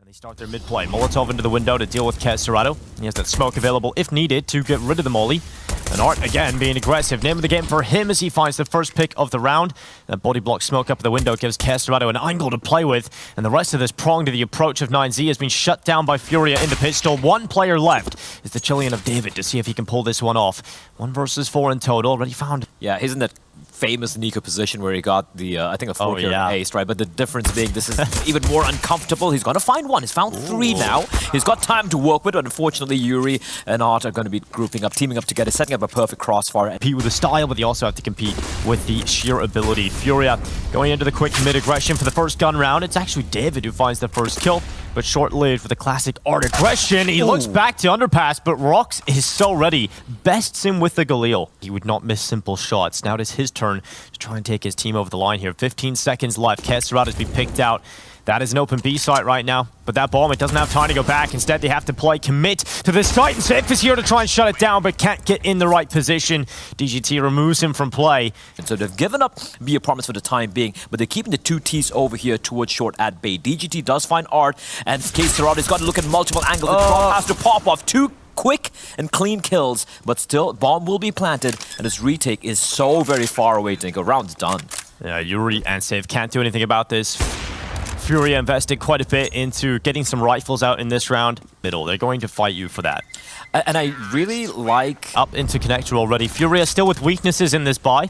They start their mid-play. Molotov into the window to deal with coldzera. He has that smoke available if needed to get rid of the molly. And Art, again, being aggressive. Name of the game for him as he finds the first pick of the round. That body block smoke up the window gives coldzera an angle to play with. And the rest of this prong to the approach of 9Z has been shut down by FURIA in the pit. Still one player left is the Chilean of David to see if he can pull this one off. 1 versus 4 in total. Already found. Yeah, isn't that famous niko position where he got the, I think a 4 ace, right? But the difference being this is even more uncomfortable. He's going to find one. He's found 3 now. He's got time to work with, but unfortunately Yuri and Art are going to be grouping up, teaming up together, setting up a perfect crossfire. Compete with the style, but they also have to compete with the sheer ability. FURIA going into the quick mid-aggression for the first gun round. It's actually David who finds the first kill, but short-lived for the classic Art aggression. He looks back to underpass, but Rox is so ready. Bests him with the Galil. He would not miss simple shots. Now it is his turn to try and take his team over the line here. 15 seconds left. coldzera has been picked out. That is an open B site right now. But that bomb, it doesn't have time to go back. Instead, they have to play commit to this site. And Safe is here to try and shut it down, but can't get in the right position. DGT removes him from play. And so they've given up B apartments for the time being, but they're keeping the 2 Ts over here towards short at bay. DGT does find Art, and coldzera has got to look at multiple angles. The drop has to pop off 2 quick and clean kills, but still, bomb will be planted, and his retake is so very far away. Dinko, round's done. Yeah, Yuri and Safe can't do anything about this. FURIA invested quite a bit into getting some rifles out in this round. Middle, they're going to fight you for that. And I really like... Up into connector already. FURIA still with weaknesses in this buy.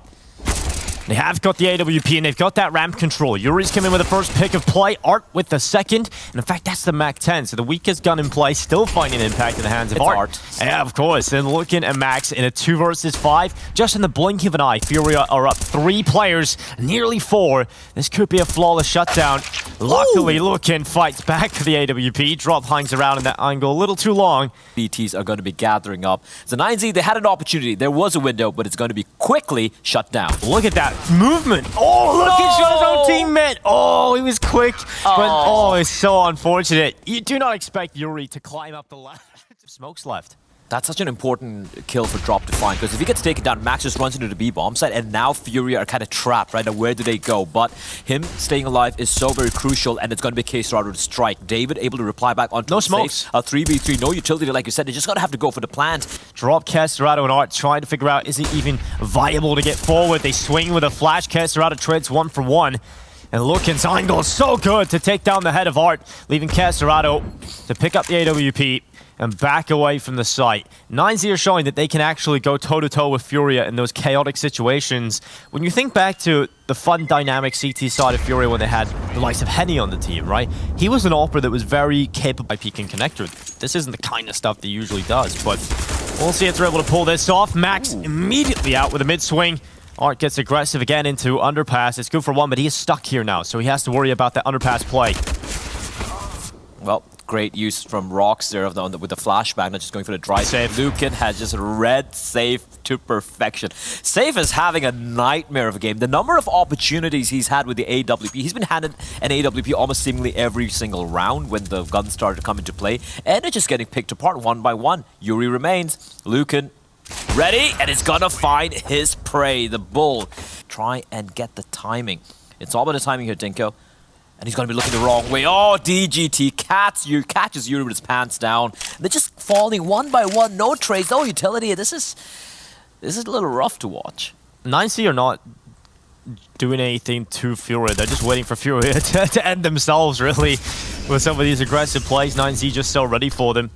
They have got the AWP and they've got that ramp control. Yuri's coming with the first pick of play. Art with the second. And in fact, that's the Mac-10. So the weakest gun in play still finding impact in the hands of Art. Yeah, of course. And looking at Max in a 2 versus 5. Just in the blink of an eye, FURIA are up 3 players, nearly 4. This could be a flawless shutdown. Luckily, Lookin fights back for the AWP. Drop hangs around in that angle a little too long. BTs are going to be gathering up. So 9Z, they had an opportunity. There was a window, but it's going to be quickly shut down. Look at that movement. Oh, look, he shot his own teammate. Oh, he was quick. But, it's so unfortunate. You do not expect Yuri to climb up the ladder. Smokes left. That's such an important kill for Drop to find, because if he gets taken down, Max just runs into the B bomb site, and now FURIA are kind of trapped, right? Now, where do they go? But him staying alive is so very crucial, and it's going to be coldzera to strike. David able to reply back on no smokes. A 3v3, no utility, like you said. They just got to have to go for the plant. Drop coldzera and Art trying to figure out, is it even viable to get forward? They swing with a flash. coldzera trades 1 for 1. And Lookin's angle is so good to take down the head of Art, leaving coldzera to pick up the AWP and back away from the site. 9Z are showing that they can actually go toe-to-toe with FURIA in those chaotic situations. When you think back to the fun, dynamic CT side of FURIA when they had the likes of Henny on the team, right? He was an AWPer that was very capable by peeking connector. This isn't the kind of stuff that he usually does, but we'll see if they're able to pull this off. Max immediately out with a mid-swing. Art gets aggressive again into underpass. It's good for 1, but he is stuck here now, so he has to worry about that underpass play. Well, great use from Rox there with the flashback, not just going for the dry save. Lukin has just read Safe to perfection. Safe is having a nightmare of a game. The number of opportunities he's had with the AWP, he's been handed an AWP almost seemingly every single round when the guns started to come into play, and it's just getting picked apart 1 by 1. Yuri remains. Lukin ready, and it's gonna find his prey, the bull. Try and get the timing. It's all about the timing here, Dinko. And he's going to be looking the wrong way. Oh, DGT catches Yuri with his pants down. They're just falling 1 by 1. No trades, no utility. This is a little rough to watch. 9C are not doing anything to FURIA. They're just waiting for FURIA to end themselves, really, with some of these aggressive plays. 9Z just so ready for them.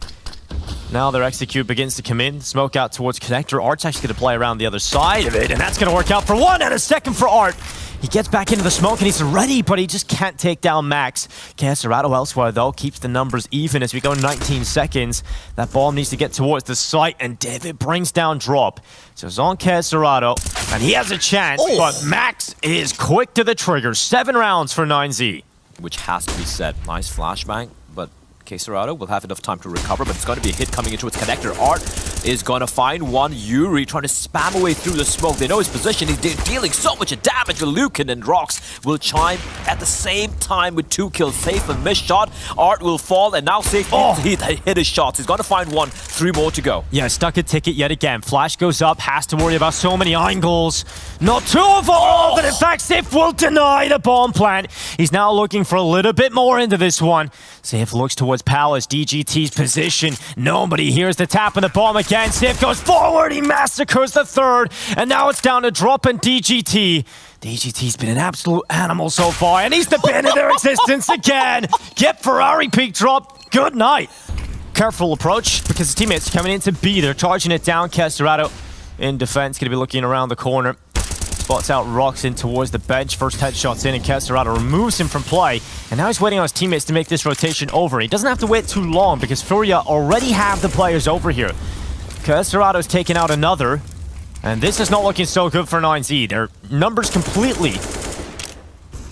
Now their execute begins to come in. Smoke out towards connector. Art's actually going to play around the other side of it, and that's going to work out for 1 and a second for Art. He gets back into the smoke and he's ready, but he just can't take down Max. coldzera elsewhere, though, keeps the numbers even as we go 19 seconds. That bomb needs to get towards the site, and David brings down Drop. So it's on coldzera, and he has a chance, but Max is quick to the trigger. 7 rounds for 9Z. Which has to be said. Nice flashbang, but coldzera will have enough time to recover, but it's going to be a hit coming into its connector. Art is gonna find one. Yuri trying to spam away through the smoke. They know his position. He's dealing so much damage. Lucan and Rox will chime at the same time with 2 kills. Safe a missed shot. Art will fall, and now Safe hit his shots. He's gonna find one. 3 more to go. Yeah, stuck a ticket yet again. Flash goes up, has to worry about so many angles. Not 2 of all, but in fact, Safe will deny the bomb plant. He's now looking for a little bit more into this one. Safe looks towards Palace, DGT's position. Nobody hears the tap of the bomb again. Safe goes forward, he massacres the 3rd, and now it's down to Drop and DGT. DGT's been an absolute animal so far, and he's the bane of their existence again. Get Ferrari peak drop. Good night. Careful approach, because his teammates are coming into B. They're charging it down. Casterado in defense, going to be looking around the corner. Spots out Rox in towards the bench. First headshot's in, and Casterado removes him from play. And now he's waiting on his teammates to make this rotation over. He doesn't have to wait too long, because FURIA already have the players over here. Casterado's taking out another. And this is not looking so good for 9Z. Their numbers completely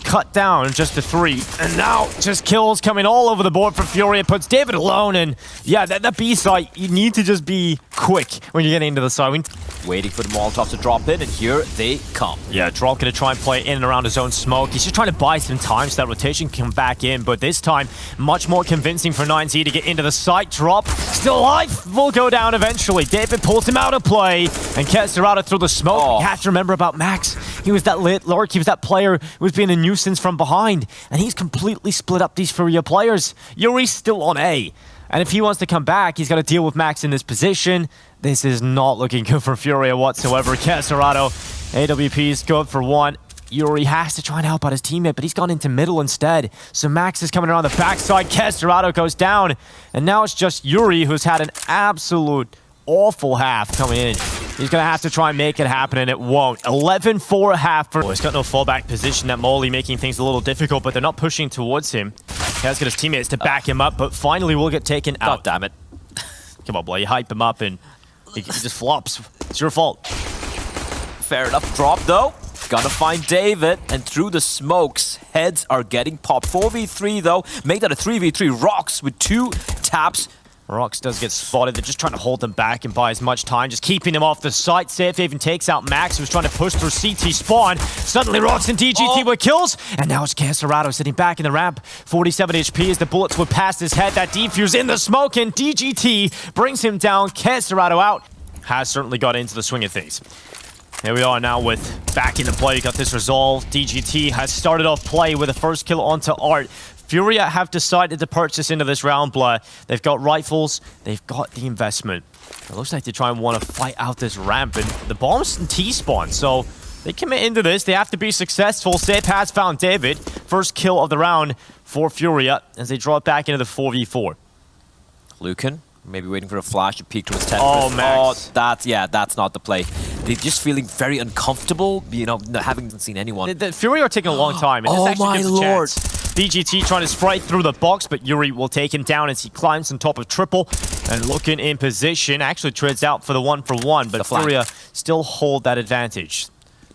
cut down just to 3. And now just kills coming all over the board for FURIA. Puts David alone. And yeah, that B site, you need to just be quick when you're getting into the site. Waiting for the Molotovs to drop in, and here they come. Yeah, Drop gonna try and play in and around his own smoke. He's just trying to buy some time so that rotation can come back in, but this time, much more convincing for 9Z to get into the site. Drop, still alive, will go down eventually. David pulls him out of play, and Casterado through the smoke. You have to remember about Max. He was that lurk, he was that player who was being a nuisance from behind, and he's completely split up these FURIA players. Yuri's still on A. And if he wants to come back, he's got to deal with Max in this position. This is not looking good for FURIA whatsoever. Casterado, AWP is good for 1. Yuri has to try and help out his teammate, but he's gone into middle instead. So Max is coming around the backside. Casterado goes down. And now it's just Yuri who's had an absolute awful half coming in. He's going to have to try and make it happen, and it won't. 11-4 half for... he's got no fallback position at Molly, making things a little difficult, but they're not pushing towards him. He has got his teammates to back him up, but finally will get taken out. God damn it. Come on, boy. You hype him up, and he just flops. It's your fault. Fair enough. Drop, though. Gonna find David, and through the smokes, heads are getting popped. 4v3, though. Make that a 3v3. Rox with 2 taps. Rox does get spotted. They're just trying to hold them back and buy as much time, just keeping him off the site. Safe even takes out Max, who's trying to push through CT spawn. Suddenly, Rox and DGT with kills, and now it's Casterado sitting back in the ramp. 47 HP as the bullets would pass his head. That defuse in the smoke, and DGT brings him down. Casterado out. Has certainly got into the swing of things. Here we are now with back into play. Got this resolved. DGT has started off play with a first kill onto Art. FURIA have decided to purchase into this round, Blur. They've got rifles, they've got the investment. It looks like they try and want to fight out this ramp, and the bomb's in T-spawn, so they commit into this. They have to be successful. Safe has found David. First kill of the round for FURIA as they draw it back into the 4v4. Lucan, maybe waiting for a flash to peek towards 10. Oh, Max. Oh, that's not the play. They're just feeling very uncomfortable, you know, having seen anyone. The FURIA are taking a long time, and this actually gives a chance. DGT trying to sprite through the box, but Yuri will take him down as he climbs on top of triple. And looking in position, actually trades out for the 1-for-1, but FURIA still hold that advantage.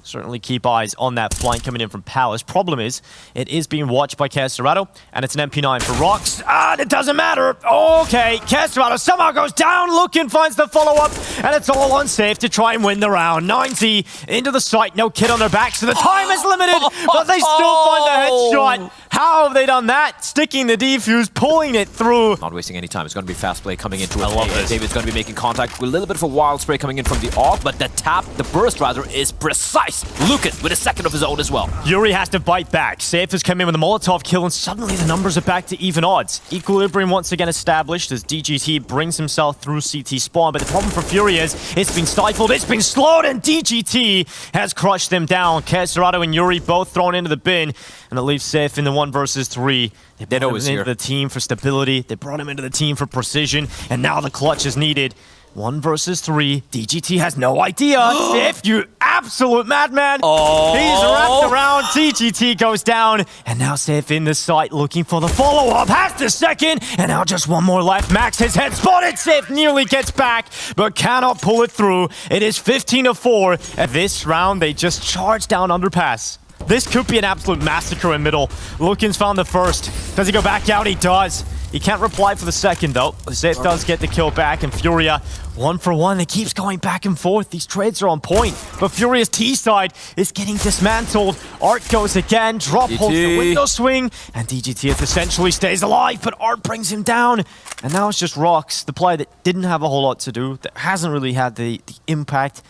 Certainly keep eyes on that flank coming in from Palace. Problem is, it is being watched by Casterado, and it's an MP9 for Rox. It doesn't matter. Okay, Casterado somehow goes down. Lucan finds the follow-up, and it's all unsafe to try and win the round. 9Z into the site, no kid on their back, so the time is limited, but they still find the headshot. How have they done that? Sticking the defuse, pulling it through. Not wasting any time. It's going to be fast play coming into it. I love this. David's going to be making contact with a little bit of a wild spray coming in from the AUG, but the burst rather, is precise. Lucan with a second of his own as well. Yuri has to bite back. Safe has come in with a Molotov kill, and suddenly the numbers are back to even odds. Equilibrium once again established as DGT brings himself through CT spawn, but the problem for FURIA is it's been stifled, it's been slowed, and DGT has crushed them down. Casterado and Yuri both thrown into the bin, and it leaves Safe in the 1-versus-3. They brought him into the team for stability, they brought him into the team for precision, and now the clutch is needed. 1-versus-3. DGT has no idea. Safe, you absolute madman. He's wrapped around. DGT goes down. And now Safe in the site looking for the follow-up. Has the second. And now just one more left. Max, his head spotted. Safe nearly gets back, but cannot pull it through. It is 15-4. At this round, they just charge down underpass. This could be an absolute massacre in middle. Lukin's found the first. Does he go back out? He does. He can't reply for the second, though. Safe does get the kill back, and FURIA, 1 for 1. It keeps going back and forth. These trades are on point. But FURIA's T side is getting dismantled. Art goes again. Drop holds the window swing, and DGT essentially stays alive, but Art brings him down. And now it's just Rox, the player that didn't have a whole lot to do, that hasn't really had the impact.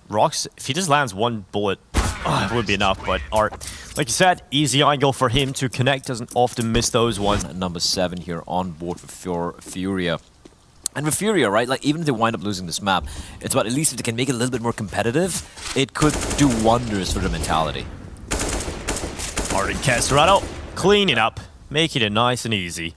Rox, if he just lands one bullet, it would be enough, but Art, like you said, easy angle for him to connect, doesn't often miss those ones. Number 7 here on board for FURIA. And with FURIA, right, like even if they wind up losing this map, it's about at least if they can make it a little bit more competitive, it could do wonders for their mentality. Art and Caserado cleaning up, making it nice and easy.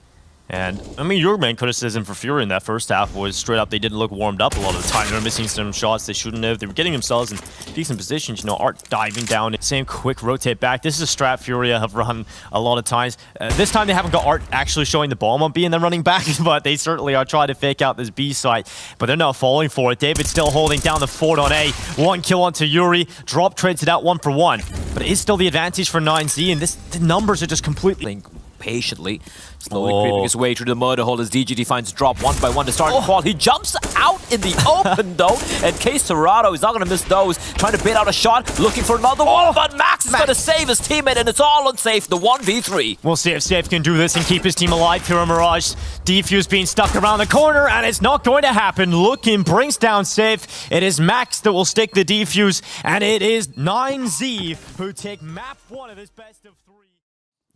And, I mean, your main criticism for FURIA in that first half was straight up they didn't look warmed up a lot of the time. They were missing some shots they shouldn't have. They were getting themselves in decent positions. You know, Art diving down, same quick rotate back. This is a strat FURIA have run a lot of times. This time they haven't got Art actually showing the bomb on B and then running back, but they certainly are trying to fake out this B site. But they're not falling for it. David still holding down the fort on A. 1 kill onto Yuri. Drop trades it out 1 for 1. But it is still the advantage for 9Z, and the numbers are just completely... Patiently, slowly creeping his way through the mud hole as DGT finds drop 1 by 1 to start the fall. He jumps out in the open though, and Caserado is not going to miss those. Trying to bait out a shot, looking for another one, but Max is going to save his teammate, and it's all unsafe. The 1v3. We'll see if Safe can do this and keep his team alive here in Mirage. Defuse being stuck around the corner, and it's not going to happen. Looking brings down Safe. It is Max that will stick the defuse, and it is 9Z who take map 1 of this best of 3.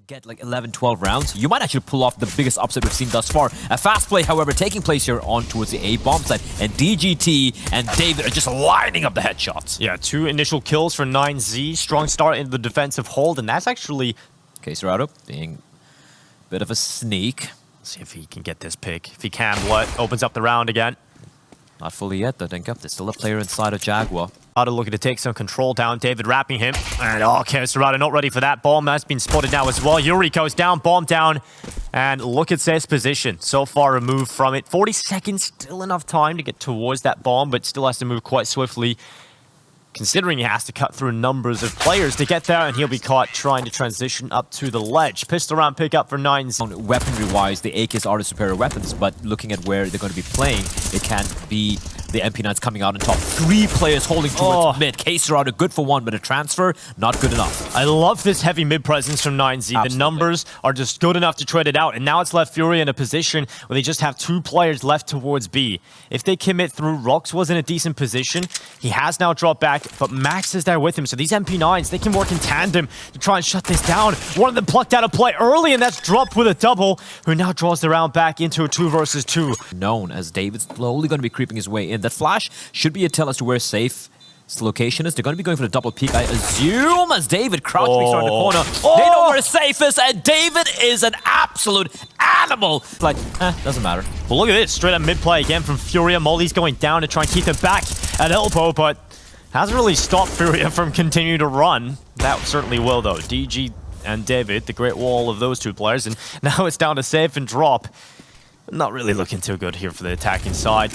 Get like 11-12 rounds, you might actually pull off the biggest upset we've seen thus far. A fast play, however, taking place here on towards the A bomb site, and DGT and David are just lining up the headshots. Yeah, 2 initial kills for 9Z. Strong start into the defensive hold, and that's actually... Caserado being a bit of a sneak. Let's see if he can get this pick. If he can, what opens up the round again. Not fully yet, though. There's still a player inside of Jaguar. Looking to take some control down. David wrapping him. And Caserado not ready for that. Bomb has been spotted now as well. Yuri goes down, bomb down. And look at Seth's position. So far removed from it. 40 seconds, still enough time to get towards that bomb, but still has to move quite swiftly. Considering he has to cut through numbers of players to get there, and he'll be caught trying to transition up to the ledge. Pistol round pickup for 9Z. Weaponry-wise, the AKs are the superior weapons, but looking at where they're going to be playing, it can't be the MP9s coming out on top. 3 players holding towards mid. Caserado good for 1, but a transfer, not good enough. I love this heavy mid presence from 9Z. Absolutely. The numbers are just good enough to trade it out, and now it's left FURIA in a position where they just have 2 players left towards B. If they commit through, Rox was in a decent position. He has now dropped back, but Max is there with him, so these MP9s, they can work in tandem to try and shut this down. One of them plucked out a play early, and that's dropped with a double, who now draws the round back into a 2 versus 2. Known as David's slowly going to be creeping his way in. That flash should be a tell as to where Safe's location is. They're going to be going for the double peek, I assume, as David crouch makes around the corner. They know where Safe is, and David is an absolute animal. Like, doesn't matter. Well, look at this. Straight up mid-play again from FURIA. Molly's going down to try and keep it back at elbow, but hasn't really stopped FURIA from continuing to run. That certainly will, though. DG and David, the great wall of those 2 players, and now it's down to Safe and Drop. Not really looking too good here for the attacking side.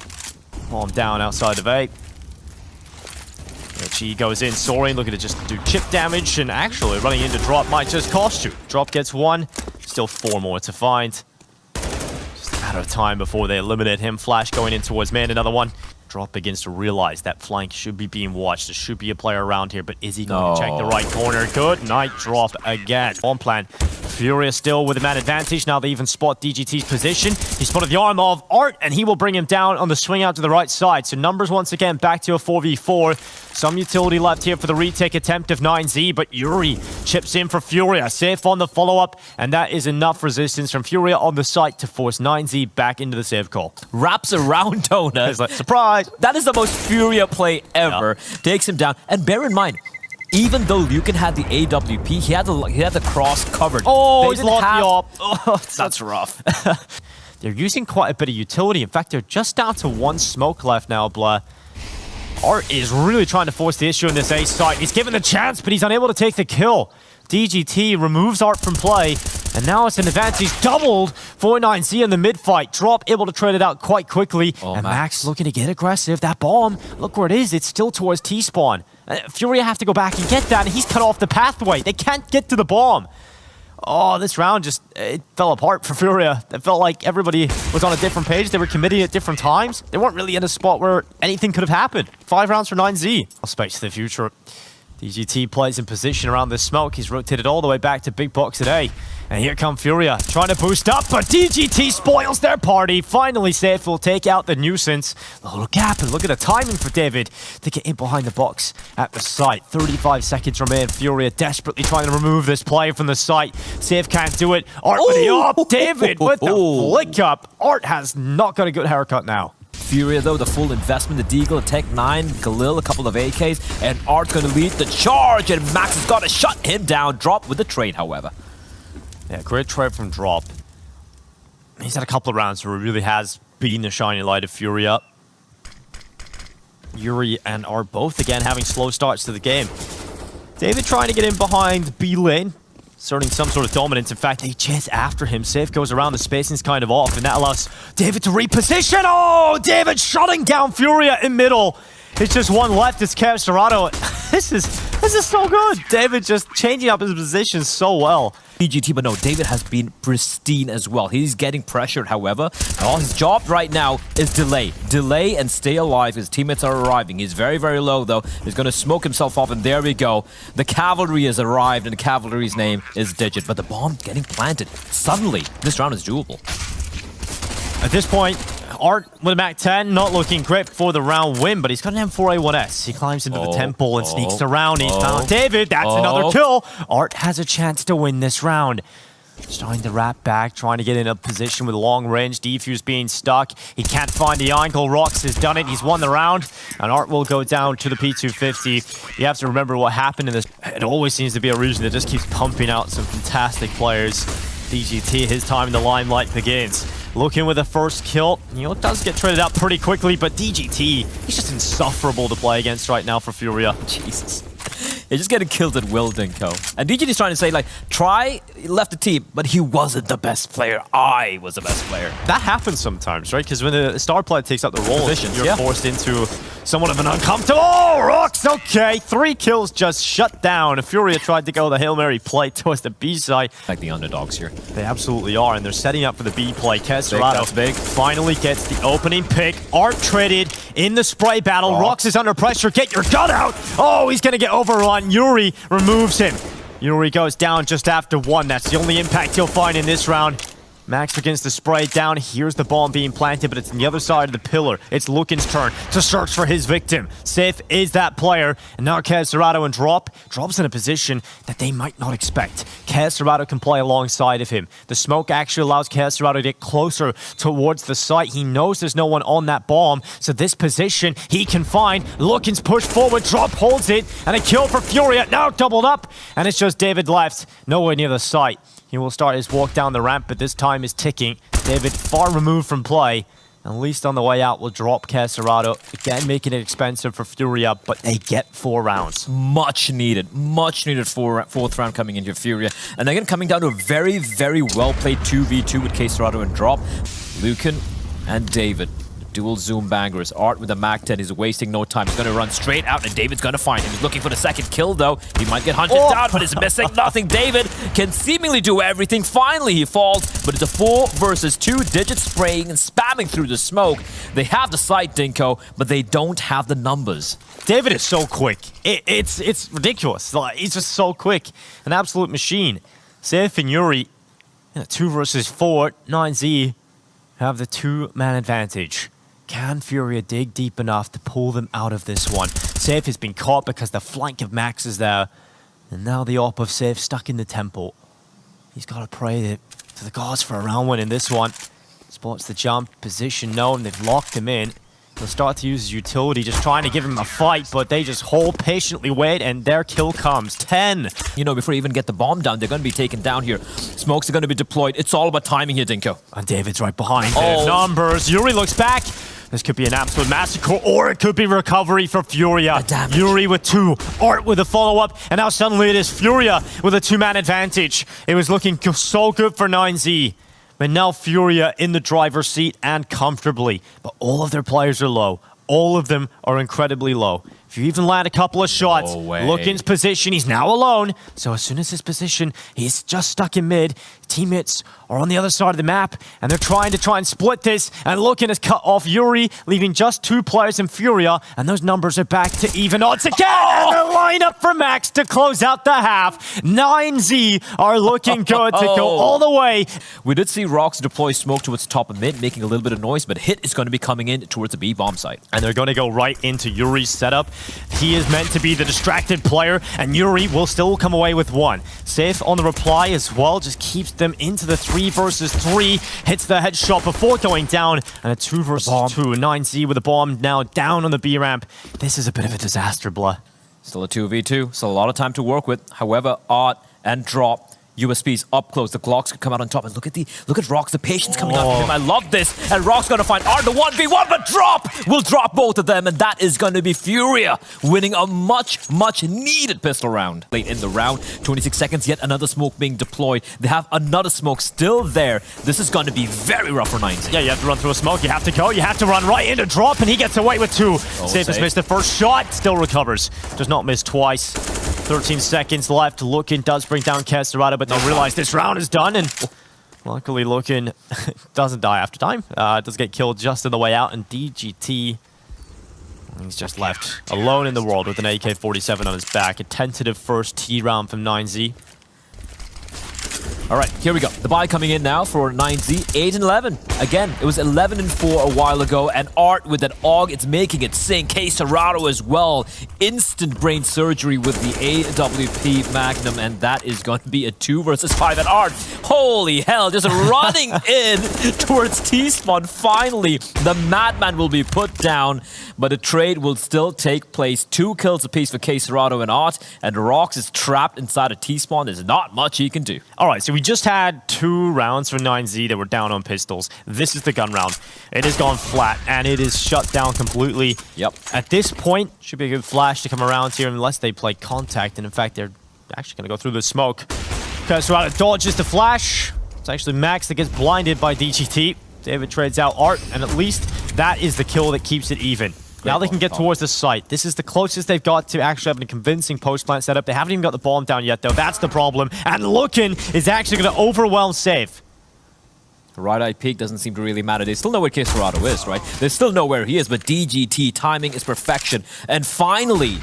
Bomb down outside of A. She goes in, soaring, looking to just do chip damage, and actually running into Drop might just cost you. Drop gets 1, still 4 more to find. Just a matter of time before they eliminate him. Flash going in towards man, another one. Drop begins to realize that flank should be being watched. There should be a player around here, but is he going to check the right corner? Good night, Drop again. On plan. FURIA still with the man advantage. Now they even spot DGT's position. He spotted the arm of Art, and he will bring him down on the swing out to the right side. So numbers once again back to a 4v4. Some utility left here for the retake attempt of 9Z, but Yuri chips in for FURIA. Safe on the follow-up, and that is enough resistance from FURIA on the site to force 9Z back into the save call. Wraps around Donut. He's like, surprise! That is the most FURIA play ever. Yeah. Takes him down. And bear in mind, even though Lucan had the AWP, he had the cross covered. Oh, he's lost the op. Oh, that's rough. They're using quite a bit of utility. In fact, they're just down to 1 smoke left now, Blah. Art is really trying to force the issue in this A site. He's given the chance, but he's unable to take the kill. DGT removes Art from play, and now it's an advantage doubled for 9Z in the mid-fight. Drop able to trade it out quite quickly, and Max looking to get aggressive. That bomb, look where it is. It's still towards T-spawn. FURIA have to go back and get that, and he's cut off the pathway. They can't get to the bomb. Oh, this round just, it fell apart for FURIA. It felt like everybody was on a different page. They were committing at different times. They weren't really in a spot where anything could have happened. 5 rounds for 9Z. Specs to the future. DGT plays in position around this smoke. He's rotated all the way back to big box at A. And here come FURIA, trying to boost up, but DGT spoils their party. Finally, Safe will take out the nuisance. A little gap, and look at the timing for David to get in behind the box at the site. 35 seconds remain. FURIA desperately trying to remove this play from the site. Safe can't do it. Art with the up. David with the flick up. Art has not got a good haircut now. FURIA, though, the full investment, the Deagle, Tech 9, Galil, a couple of AKs, and Art's going to lead the charge, and Max has got to shut him down. Drop with the trade, however. Yeah, great trade from Drop. He's had a couple of rounds where he really has been the shining light of FURIA. Yuri and Art both, again, having slow starts to the game. David trying to get in behind B lane, asserting some sort of dominance. In fact, they chase after him. Safe goes around, the spacing's kind of off, and that allows David to reposition. Oh, David shutting down FURIA in middle. It's just one left, it's Casterado. This is so good. David just changing up his position so well. DGT, but no, David has been pristine as well. He's getting pressured, however. All his job right now is delay. Delay and stay alive. His teammates are arriving. He's very, very low, though. He's going to smoke himself off, and there we go. The cavalry has arrived, and the cavalry's name is Digit. But the bomb getting planted. Suddenly, this round is doable. At this point, Art with a Mac 10, not looking great for the round win, but he's got an M4A1S. He climbs into the temple and sneaks around. He's found David. That's another kill. Art has a chance to win this round. Just trying to wrap back, trying to get in a position with long range. Defuse being stuck. He can't find the angle. Rox has done it. He's won the round. And Art will go down to the P250. You have to remember what happened in this. It always seems to be a region that just keeps pumping out some fantastic players. DGT, his time in the limelight begins. Looking with the first kill. You know, it does get traded out pretty quickly, but DGT, he's just insufferable to play against right now for FURIA. Jesus. You're just getting killed at will, Dinko. And DGT is trying to say, like, try left the team, but he wasn't the best player. I was the best player. That happens sometimes, right? Because when a star player takes up the role, you're forced into somewhat of an uncomfortable... Oh, Rox, okay. 3 kills just shut down. FURIA tried to go the Hail Mary play towards the B side. Like the underdogs here. They absolutely are, and they're setting up for the B play. Casterado finally gets the opening pick. Art traded in the spray battle. Rox is under pressure. Get your gun out. Oh, he's going to get overrun. Yuri removes him. Yuri goes down just after 1. That's the only impact he'll find in this round. Max begins to spray down. Here's the bomb being planted, but it's on the other side of the pillar. It's Lukin's turn to search for his victim. Safe is that player. And now Casterado and Drop's in a position that they might not expect. Casterado can play alongside of him. The smoke actually allows Casterado to get closer towards the site. He knows there's no one on that bomb, so this position he can find. Lukin's pushed forward. Drop holds it, and a kill for FURIA. Now doubled up, and it's just David left, nowhere near the site. He will start his walk down the ramp, but this time is ticking. David far removed from play. At least on the way out will drop Casterado. Again, making it expensive for FURIA, but they get 4 rounds. Much needed fourth round coming into FURIA. And again, coming down to a very, very well-played 2v2 with Casterado and Drop. Lukin and David. Dual zoom bangers. Art with the Mac 10 is wasting no time. He's going to run straight out, and David's going to find him. He's looking for the second kill, though. He might get hunted down, but it's missing nothing. David can seemingly do everything. Finally, he falls, but it's a 4 versus 2. Digit spraying and spamming through the smoke. They have the sight, Dinko, but they don't have the numbers. David is so quick. It's ridiculous. Like, he's just so quick. An absolute machine. Safe and Yuri, 2 versus 4. 9Z have the 2-man advantage. Can FURIA dig deep enough to pull them out of this one? Safe has been caught because the flank of Max is there. And now the op of Safe stuck in the temple. He's got to pray to the gods for a round win in this one. Spots the jump, position known, they've locked him in. He'll start to use his utility, just trying to give him a fight, but they just hold, patiently wait, and their kill comes. 10. You know, before you even get the bomb down, they're going to be taken down here. Smokes are going to be deployed. It's all about timing here, Dinko. And David's right behind him. Numbers. Yuri looks back. This could be an absolute massacre, or it could be recovery for FURIA. Yuri with 2, Art with a follow-up, and now suddenly it is FURIA with a 2-man advantage. It was looking so good for 9Z. But now FURIA in the driver's seat and comfortably. But all of their players are low. All of them are incredibly low. If you even land a couple of shots, No way. Lookin's position, he's now alone. So as soon as his position, he's just stuck in mid. Teammates are on the other side of the map, and they're trying to split this. And Lookin has cut off Yuri, leaving just 2 players in FURIA, and those numbers are back to even odds again. And the lineup for Max to close out the half. 9Z are looking good to go all the way. We did see Rocks deploy smoke towards top of mid, making a little bit of noise, but Hit is going to be coming in towards the B bomb site. And they're going to go right into Yuri's setup. He is meant to be the distracted player, and Yuri will still come away with 1. Safe on the reply as well, just keeps them into the 3 versus 3. Hits the headshot before going down, and a 2 versus 2. 9Z with a bomb now down on the B ramp. This is a bit of a disaster, blah. Still a 2v2, so a lot of time to work with. However, Art and Drop, USPs up close. The Glocks could come out on top. And look at Rocks, the patience coming out of him. I love this. And Rock's gonna find Art, the 1v1, but Drop will drop both of them. And that is gonna be FURIA winning a much needed pistol round. Late in the round, 26 seconds, yet another smoke being deployed. They have another smoke still there. This is gonna be very rough for 9Z. Yeah, you have to run through a smoke. You have to go. You have to run right into Drop, and he gets away with 2. Safe has missed the first shot. Still recovers. Does not miss twice. 13 seconds left. Lookin does bring down Kesserado, but they realize this round is done, and luckily Lookin doesn't die after time. Does get killed just on the way out, and DGT, he's just left alone in the world with an AK-47 on his back. A tentative first T round from 9Z. All right, here we go. The buy coming in now for 9Z, 8 and 11. Again, it was 11 and 4 a while ago, and Art with that AUG, it's making it sing. Kesserado as well. Instant brain surgery with the AWP Magnum, and that is going to be a 2 versus 5 at Art. Holy hell, just running in towards T-spawn. Finally, the Madman will be put down, but the trade will still take place. 2 kills apiece for Kesserado and Art, and Rocks is trapped inside a T-spawn. There's not much he can do. All right, so we just had 2 rounds for 9Z that were down on pistols. This is the gun round. It has gone flat, and it is shut down completely. Yep. At this point, should be a good flash to come around here unless they play contact, and in fact, they're actually going to go through the smoke. Kesserado dodges the flash. It's actually Max that gets blinded by DGT. David trades out Art, and at least that is the kill that keeps it even. Now they can get towards the site. This is the closest they've got to actually having a convincing post-plant setup. They haven't even got the bomb down yet, though. That's the problem. And Lookin is actually going to overwhelm Safe. Right-eye peek doesn't seem to really matter. They still know where Kesserado is, right? They still know where he is, but DGT, timing is perfection. And finally,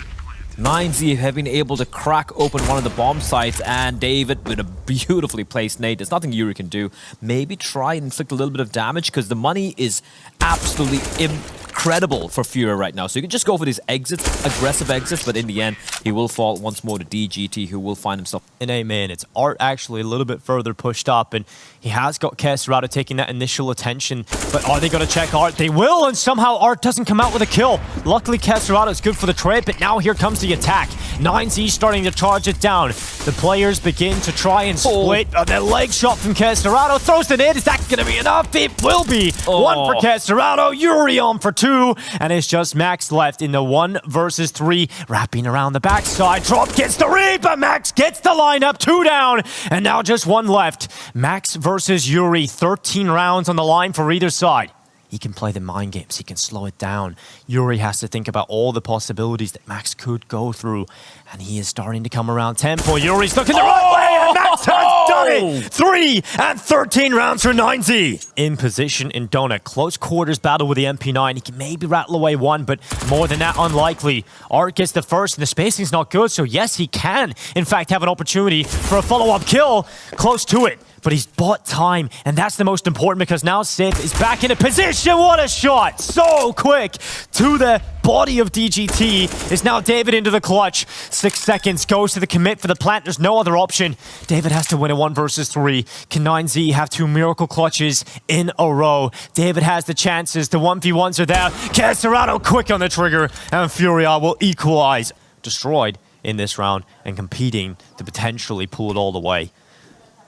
9Z have been able to crack open one of the bomb sites, and David with a beautifully placed nade. There's nothing Yuri can do. Maybe try and inflict a little bit of damage, because the money is absolutely incredible for FURIA right now. So you can just go for these exits, aggressive exits, but in the end, he will fall once more to DGT, who will find himself in A main. It's Art actually a little bit further pushed up, and he has got Kesserado taking that initial attention. But are they going to check Art? They will, and somehow Art doesn't come out with a kill. Luckily, Kesserado is good for the trade, but now here comes the attack. 9Z starting to charge it down. The players begin to try and split. Their leg shot from Kesserado throws it in. Is that going to be enough? It will be. 1 for Kesserado. Yuri on for 2. And it's just Max left in the 1 versus 3. Wrapping around the backside. Drop gets the read, but Max gets the lineup. 2 down. And now just 1 left. Max versus Yuri. 13 rounds on the line for either side. He can play the mind games. He can slow it down. Yuri has to think about all the possibilities that Max could go through. And he is starting to come around tempo. Yuri's looking the right way, and Max has done it! 3 and 13 rounds for 9Z. In position in Donut. Close quarters battle with the MP9. He can maybe rattle away 1, but more than that, unlikely. Art gets the first, and the spacing's not good, so yes, he can, in fact, have an opportunity for a follow-up kill close to it. But he's bought time, and that's the most important, because now Safe is back in a position. What a shot! So quick to the body of DGT. Is now David into the clutch. 6 seconds, goes to the commit for the plant. There's no other option. David has to win a 1 versus 3. Can 9Z have 2 miracle clutches in a row? David has the chances. The 1v1s are there. Kesserado quick on the trigger, and FURIA will equalize. Destroyed in this round and competing to potentially pull it all the way.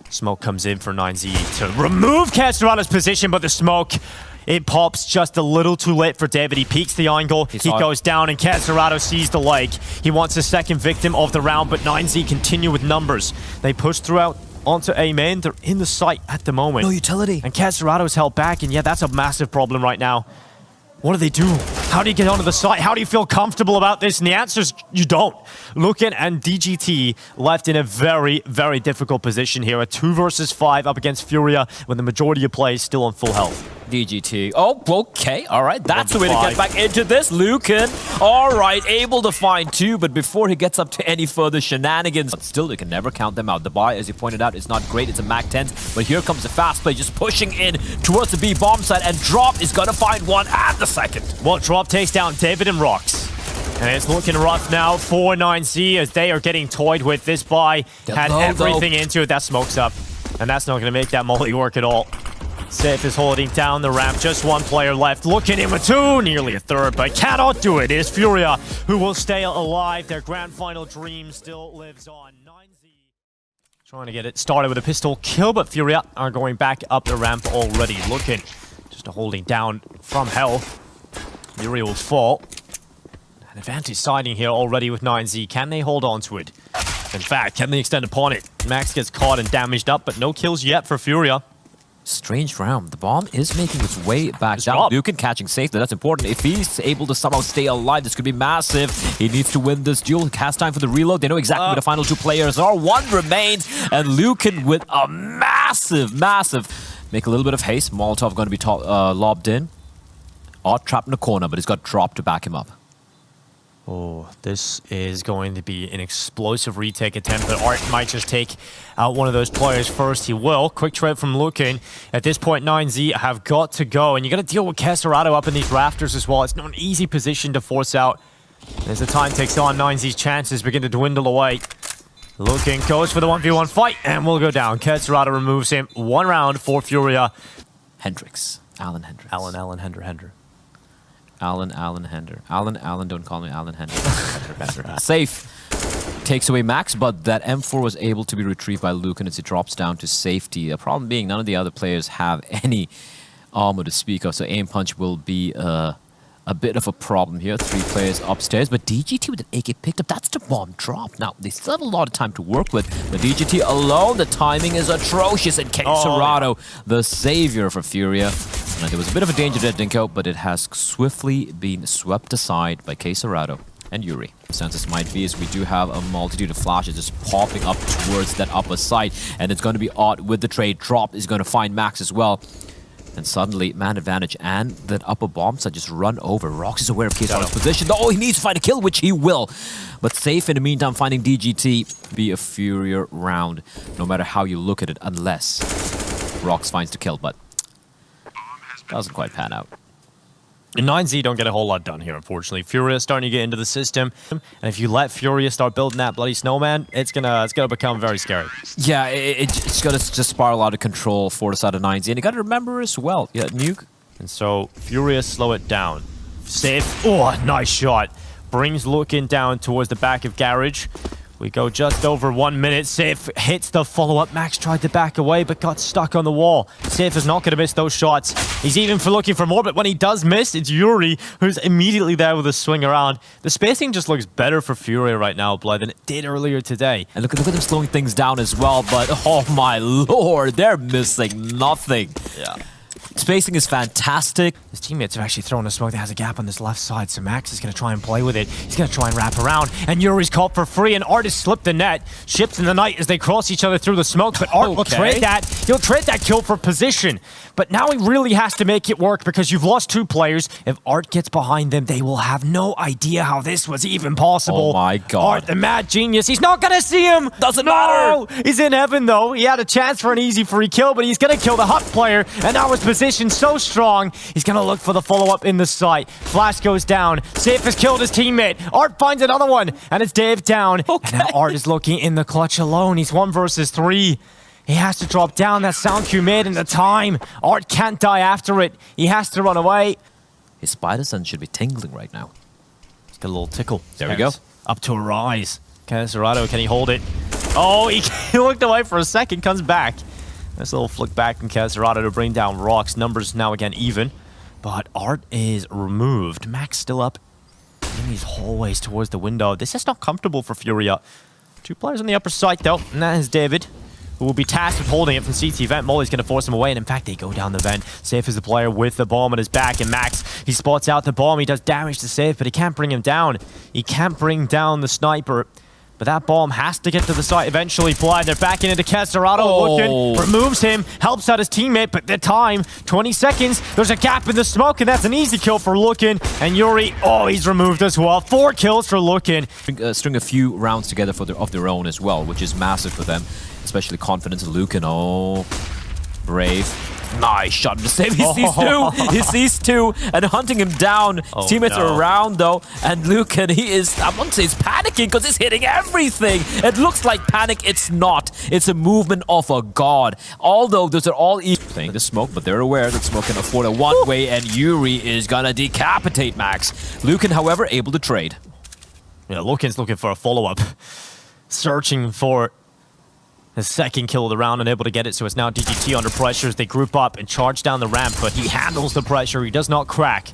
Smoke comes in for 9Z to remove Kesserado's position, but the smoke, it pops just a little too late for David. He peeks the angle, he goes down, and Kesserado sees the leg. He wants a second victim of the round, but 9Z continue with numbers. They push throughout onto A main. They're in the site at the moment. No utility. And Kesserado's held back, and yeah, that's a massive problem right now. What do they do? How do you get onto the site? How do you feel comfortable about this? And the answer is you don't. Lukin and DGT left in a very, very difficult position here. A 2 versus 5 up against FURIA when the majority of players still on full health. DGT. Oh, okay. All right. That's the way to get back into this. Lukin, all right, able to find 2, but before he gets up to any further shenanigans, but still, they can never count them out. The buy, as you pointed out, is not great. It's a Mac 10, but here comes the fast play, just pushing in towards the B bomb site, and Drop is going to find 1 and the second. Well, Drop takes down David and Rox. And it's looking rough now for 9Z as they are getting toyed with. This buy had everything into it. That smoke's up. And that's not going to make that molly work at all. Safe is holding down the ramp. Just 1 player left. Looking in with 2. Nearly a third, but cannot do it. It is FURIA who will stay alive. Their grand final dream still lives on. 9Z trying to get it started with a pistol kill, but FURIA are going back up the ramp already. Looking just holding down from health. Yuri will fall. An advantage siding here already with 9Z. Can they hold on to it? In fact, can they extend upon it? Max gets caught and damaged up, but no kills yet for FURIA. Strange round. The bomb is making its way back down. Lukin catching safely. That's important. If he's able to somehow stay alive, this could be massive. He needs to win this duel. Has time for the reload. They know exactly where the final 2 players are. 1 remains, and Lukin with a massive. Make a little bit of haste. Molotov going to be lobbed in. Art trapped in a corner, but he's got Drop to back him up. Oh, this is going to be an explosive retake attempt, but Art might just take out one of those players first. He will. Quick trade from Lukin. At this point, 9Z have got to go, and you got to deal with Kesserado up in these rafters as well. It's not an easy position to force out. As the time takes on, 9Z's chances begin to dwindle away. Lukin goes for the 1v1 fight, and will go down. Kesserado removes him. 1 round for FURIA. Hendrix. Alan Hendrix. Alan, don't call me Alan Hender. Safe takes away Max, but that M4 was able to be retrieved by Lukin as it drops down to safety. The problem being none of the other players have any armor to speak of, so aim punch will be a bit of a problem here. 3 players upstairs, but DGT with an AK picked up. That's the bomb drop. Now, they still have a lot of time to work with, but DGT alone, the timing is atrocious, and Kesserado, the savior for FURIA. Now, there was a bit of a danger there, Dinko, but it has swiftly been swept aside by Kesserado and Yuri. The census might be as we do have a multitude of flashes just popping up towards that upper side, and it's going to be Odd with the trade. Drop is going to find Max as well. And suddenly, man advantage and that upper bomb site just run over. Rox is aware of Keserado's position. Oh, he needs to find a kill, which he will. But safe in the meantime, finding DGT. Be a FURIA round, no matter how you look at it, unless Rox finds the kill, but doesn't quite pan out. And 9Z don't get a whole lot done here, unfortunately. FURIA starting to get into the system, and if you let FURIA start building that bloody snowman, it's gonna become very scary. Yeah, it's gonna just spiral out of control for the side of 9Z, and you gotta remember as well, yeah, nuke. And so FURIA slow it down. Safe. Oh, nice shot. Brings Lukin down towards the back of garage. We go just over 1 minute. Safe hits the follow-up. Max tried to back away, but got stuck on the wall. Safe is not going to miss those shots. He's even looking for more, but when he does miss, it's Yuri who's immediately there with a swing around. The spacing just looks better for FURIA right now, Blood, than it did earlier today. And look at them slowing things down as well, but oh my lord, they're missing nothing. Yeah. Spacing is fantastic. His teammates have actually thrown a smoke that has a gap on this left side, so Max is going to try and play with it. He's going to try and wrap around, and Yuri's caught for free, and Art has slipped the net. Ships in the night as they cross each other through the smoke, but Art will trade that. He'll trade that kill for position. But now he really has to make it work because you've lost 2 players. If Art gets behind them, they will have no idea how this was even possible. Oh my god. Art, the mad genius. He's not going to see him. Doesn't matter. He's in heaven, though. He had a chance for an easy free kill, but he's going to kill the Hut player, and now his position so strong. He's going to look for the follow-up in the site. Flash goes down. Safe has killed his teammate. Art finds another one, and it's Dave down. And now Art is looking in the clutch alone. He's 1 versus 3. He has to drop down. That sound cue made in the time. Art can't die after it. He has to run away. His spider sense should be tingling right now. He's got a little tickle. There we go. Up to a rise. Kesserado, can he hold it? Oh, he looked away for a second, comes back. Nice little flick back from Kesserado to bring down Rox. Numbers now again even. But Art is removed. Max still up in these hallways towards the window. This is not comfortable for FURIA. 2 players on the upper side though, and that is David. who will be tasked with holding it from CT vent. Molly's going to force him away, and in fact, they go down the vent. Safe is the player with the bomb on his back, and Max, he spots out the bomb. He does damage to Safe, but he can't bring him down. He can't bring down the sniper. But that bomb has to get to the site eventually. Blind, they're backing into Kesserado. Looking, removes him, helps out his teammate, but the time, 20 seconds. There's a gap in the smoke, and that's an easy kill for Lookin. And Yuri, he's removed as well. 4 kills for Lookin. String a few rounds together of their own as well, which is massive for them. Especially confidence in Lookin. Oh, brave. Nice shot to save. He sees 2. He sees 2 and hunting him down. His teammates are around though, and Lucan, he is, I won't say he's panicking because he's hitting everything. It looks like panic. It's not. It's a movement of a god. Although those are all playing the smoke, but they're aware that smoke can afford a one-way, and Yuri is gonna decapitate Max. Lucan, however, able to trade. Yeah, Lucan's looking for a follow-up, searching for his second kill of the round, unable to get it, so it's now DGT under pressure as they group up and charge down the ramp, but he handles the pressure, he does not crack.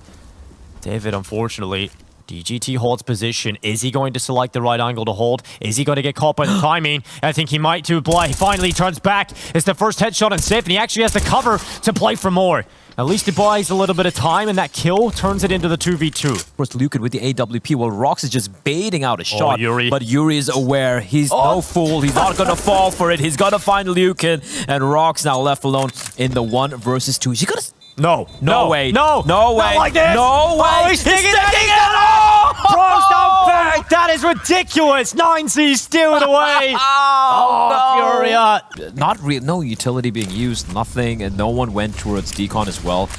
David, unfortunately, DGT holds position. Is he going to select the right angle to hold? Is he going to get caught by the timing? I think he might too. Bly finally turns back. It's the first headshot on Safe, and he actually has the cover to play for more. At least it buys a little bit of time, and that kill turns it into the 2v2. Of course, Lucan with the AWP, while Rox is just baiting out a shot. Yuri. But Yuri is aware. He's no fool. He's not going to fall for it. He's going to find Lucan, and Rox now left alone in the 1 versus 2. Is he going to... No way. No way. Not like this. No way. He's taking it. Pros down back. That is ridiculous. 9C steal it away. no. FURIA. No utility being used, nothing, and no one went towards Decon as well.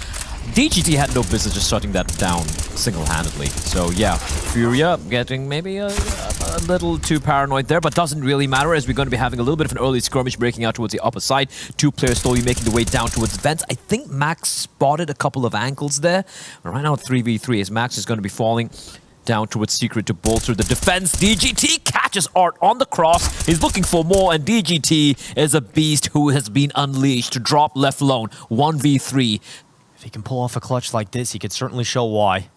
DGT had no business just shutting that down single-handedly. So yeah, FURIA getting maybe a little too paranoid there, but doesn't really matter as we're going to be having a little bit of an early skirmish breaking out towards the upper side. 2 players slowly making their way down towards vents. I think Max spotted a couple of ankles there. But right now 3v3 as Max is going to be falling down towards Secret to bolster the defense. DGT catches Art on the cross. He's looking for more, and DGT is a beast who has been unleashed to drop left alone. 1v3. If he can pull off a clutch like this, he could certainly show why.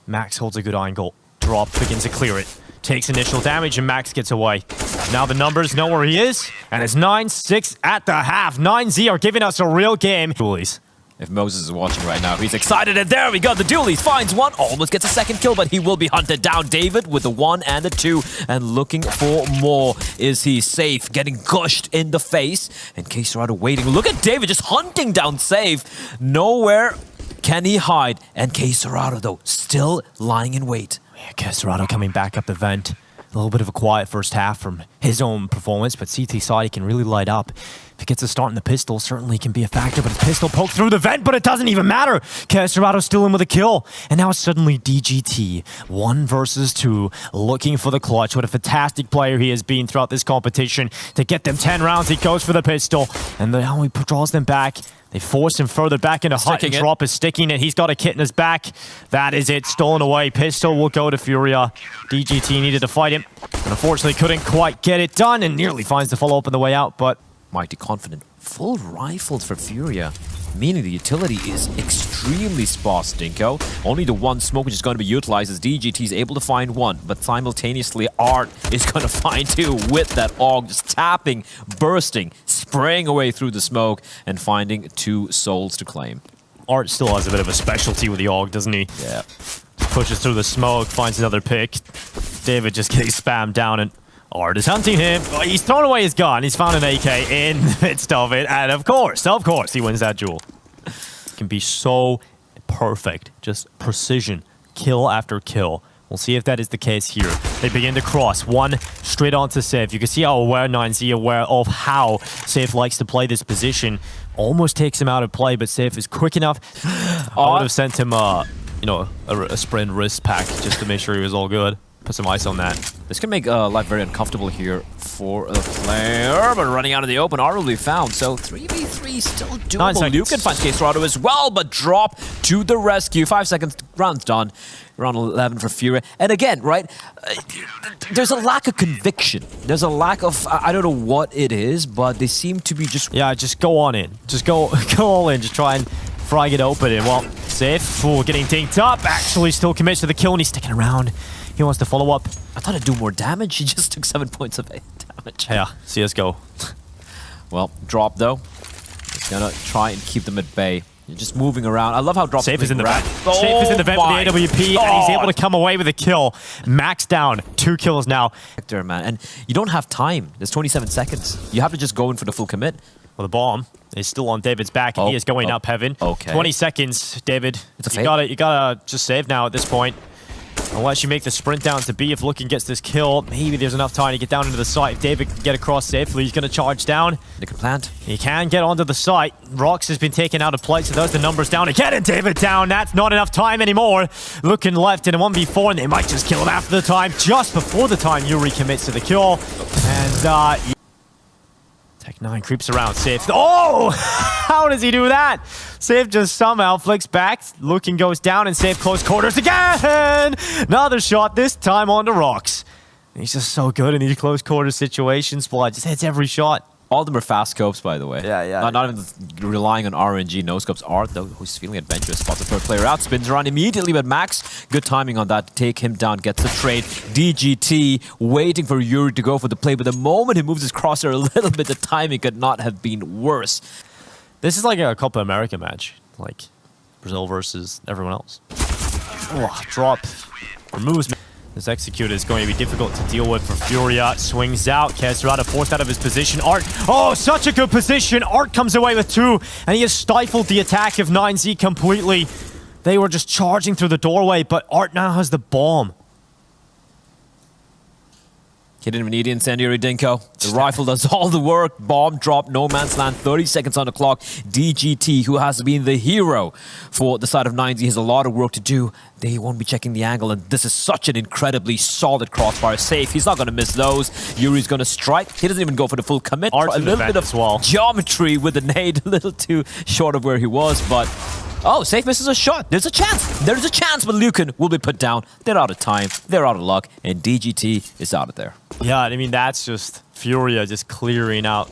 Max holds a good angle. Drop, begins to clear it. Takes initial damage, and Max gets away. Now the numbers know where he is, and it's 9-6 at the half. 9Z are giving us a real game. Dualies. If Moses is watching right now, he's excited, and there we go. The Dualies finds 1, almost gets a second kill, but he will be hunted down. David with the 1 and the 2, and looking for more. Is he safe? Getting gushed in the face, and Kesserado waiting. Look at David just hunting down Safe. Nowhere can he hide, and Kesserado, though, still lying in wait. Yeah, Kesserado coming back up the vent. A little bit of a quiet first half from his own performance, but CT side he can really light up. If he gets a start in the pistol, certainly can be a factor, but his pistol poked through the vent, but it doesn't even matter. Kesserado still in with a kill, and now it's suddenly DGT. 1 versus 2, looking for the clutch. What a fantastic player he has been throughout this competition. To get them 10 rounds, he goes for the pistol, and now he draws them back. They force him further back into hut and drop is sticking it. He's got a kit in his back. That is it. Stolen away. Pistol will go to FURIA. DGT needed to fight him, but unfortunately couldn't quite get it done and nearly finds the follow-up on the way out, but... Mighty confident. Full rifled for FURIA, meaning the utility is extremely sparse, Dinko. Only the 1 smoke which is going to be utilized as DGT is able to find 1, but simultaneously Art is going to find 2 with that AUG, just tapping, bursting, spraying away through the smoke, and finding 2 souls to claim. Art still has a bit of a specialty with the AUG, doesn't he? Yeah. Pushes through the smoke, finds another pick. David just getting spammed down, and Art is hunting him. He's thrown away his gun. He's found an AK in the midst of it. And of course, he wins that duel. Can be so perfect. Just precision. Kill after kill. We'll see if that is the case here. They begin to cross. 1 straight onto Safe. You can see how aware 9Z aware of how Safe likes to play this position. Almost takes him out of play, but Safe is quick enough. I would have sent him a sprint wrist pack just to make sure he was all good. Put some ice on that. This can make life very uncomfortable here for the player, but running out of the open, Art will be found. So 3v3 still doable. Lucan finds Kesserado as well, but drop to the rescue. 5 seconds, round's done. Round 11 for FURIA. And again, right, there's a lack of conviction. There's a lack of, I don't know what it is, but they seem to be just... Yeah, just go on in. Just go all in. Just try and frag it open. And well, Safe, getting dinked up. Actually still commits to the kill, and he's sticking around. He wants to follow up. I thought it'd do more damage. He just took 7 points of damage. Yeah, CSGO. Well, drop though. He's gonna try and keep them at bay. You're just moving around. I love how drop Safe is in the vent. Safe is in the vent for the AWP, and he's able to come away with a kill. Max down. 2 kills now. Man, and you don't have time. There's 27 seconds. You have to just go in for the full commit. Well, the bomb is still on David's back, and he is going up heaven. Okay. 20 seconds, David. It's a you gotta just save now at this point. Unless you make the sprint down to B, if Lookin gets this kill, maybe there's enough time to get down into the site. If David can get across safely, he's going to charge down. They can plant. He can get onto the site. Rox has been taken out of play, so there's the numbers down again, and David down. That's not enough time anymore. Lookin left in a 1v4, and they might just kill him after the time. Just before the time, Yuri commits to the kill. And, Tech9 creeps around. Safe. Oh! How does he do that? Safe just somehow flicks back. Looking goes down, and Safe close quarters again! Another shot, this time onto Rox. He's just so good in these close quarter situations. Blood just hits every shot. All of them are fast scopes, by the way. Yeah. Not even relying on RNG, no scopes. Art, though, who's feeling adventurous, spots the third player out, spins around immediately, but Max, good timing on that to take him down, gets the trade. DGT waiting for Yuri to go for the play, but the moment he moves his crosshair a little bit, the timing could not have been worse. This is like a Copa America match, like Brazil versus everyone else. Oh, drop. Removes. This execute is going to be difficult to deal with for FURIA. Swings out. Kesserado forced out of his position. Art. Oh, such a good position. Art comes away with 2, and he has stifled the attack of 9Z completely. They were just charging through the doorway, but Art now has the bomb. He didn't even need incendiary Dinko. The rifle does all the work. Bomb drop, no man's land, 30 seconds on the clock. DGT, who has been the hero for the side of 9Z, has a lot of work to do. They won't be checking the angle, and this is such an incredibly solid crossfire. Safe, he's not going to miss those. Yuri's going to strike. He doesn't even go for the full commit. Art's a little bit of geometry with the nade, a little too short of where he was, but... Oh, Safe misses a shot. There's a chance. There's a chance, but Lucan will be put down. They're out of time. They're out of luck. And DGT is out of there. Yeah, I mean, that's just FURIA just clearing out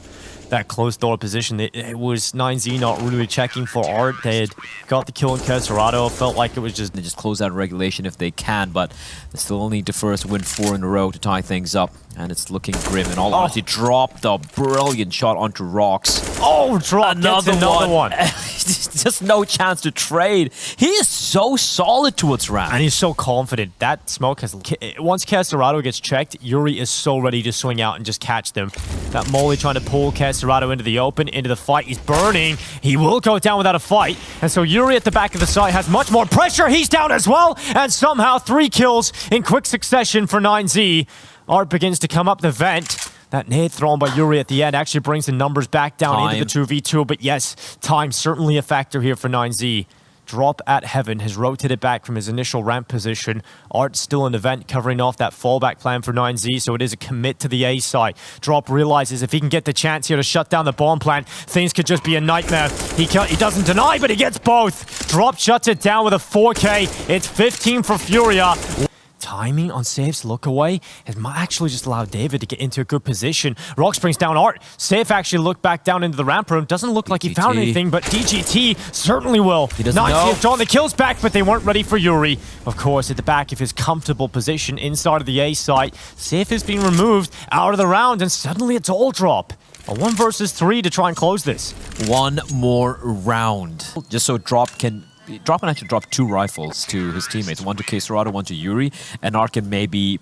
that close door position. It was 9Z not really checking for Art. They had got the kill in Kesserado. Felt like it was just... They just close out regulation if they can, but they still need to first win 4 in a row to tie things up. And it's looking grim. And all honesty, dropped a brilliant shot onto Rox. Oh, drop another one. Just no chance to trade. He is so solid towards round. And he's so confident. That smoke has... Once Kesserado gets checked, Yuri is so ready to swing out and just catch them. That Molly trying to pull Kesserado into the open, into the fight. He's burning. He will go down without a fight. And so Yuri at the back of the site has much more pressure. He's down as well. And somehow 3 kills in quick succession for 9Z. Art begins to come up the vent. That nade thrown by Yuri at the end actually brings the numbers back down into the 2v2. But yes, time certainly a factor here for 9Z. Drop at heaven has rotated back from his initial ramp position. Art still in the vent, covering off that fallback plan for 9Z, so it is a commit to the A side. Drop realizes if he can get the chance here to shut down the bomb plant, things could just be a nightmare. He doesn't deny, but he gets both. Drop shuts it down with a 4K. It's 15 for FURIA. Timing on Safe's look away has actually just allowed David to get into a good position. Rox brings down Art. Safe actually looked back down into the ramp room. Doesn't look like he found anything, but DGT certainly will. He doesn't know. Have drawn the kills back, but they weren't ready for Yuri. Of course, at the back of his comfortable position inside of the A site, Safe is being removed out of the round, and suddenly it's all drop. A 1 versus 3 to try and close this. One more round. Just so Drop can actually drop 2 rifles to his teammates. 1 to Kesserado, 1 to Yuri, and Art can maybe...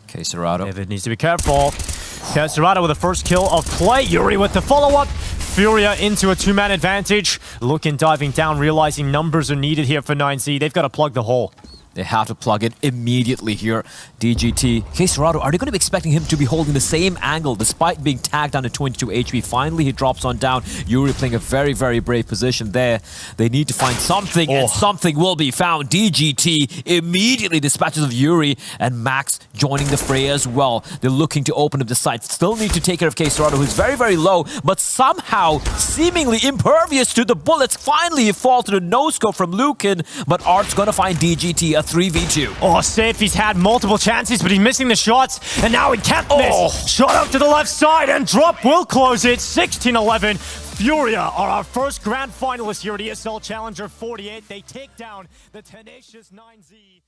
Kesserado. David needs to be careful. Kesserado with the first kill of play. Yuri with the follow-up. FURIA into a 2-man advantage. Looking, diving down, realizing numbers are needed here for 9Z. They've got to plug the hole. They have to plug it immediately here. DGT. Kesserado, are they going to be expecting him to be holding the same angle despite being tagged down to 22 HP? Finally, he drops on down. Yuri playing a very, very brave position there. They need to find something, and something will be found. DGT immediately dispatches of Yuri, and Max joining the fray as well. They're looking to open up the site. Still need to take care of Kesserado, who's very, very low, but somehow seemingly impervious to the bullets. Finally, he falls to the no-scope from Lucan, but Art's going to find DGT a 3v2. Oh, Safe, he's had multiple chances, but he's missing the shots, and now he can't miss. Shot out to the left side, and Drop will close it. 16-11. FURIA are our first grand finalists here at ESL Challenger 48. They take down the tenacious 9Z.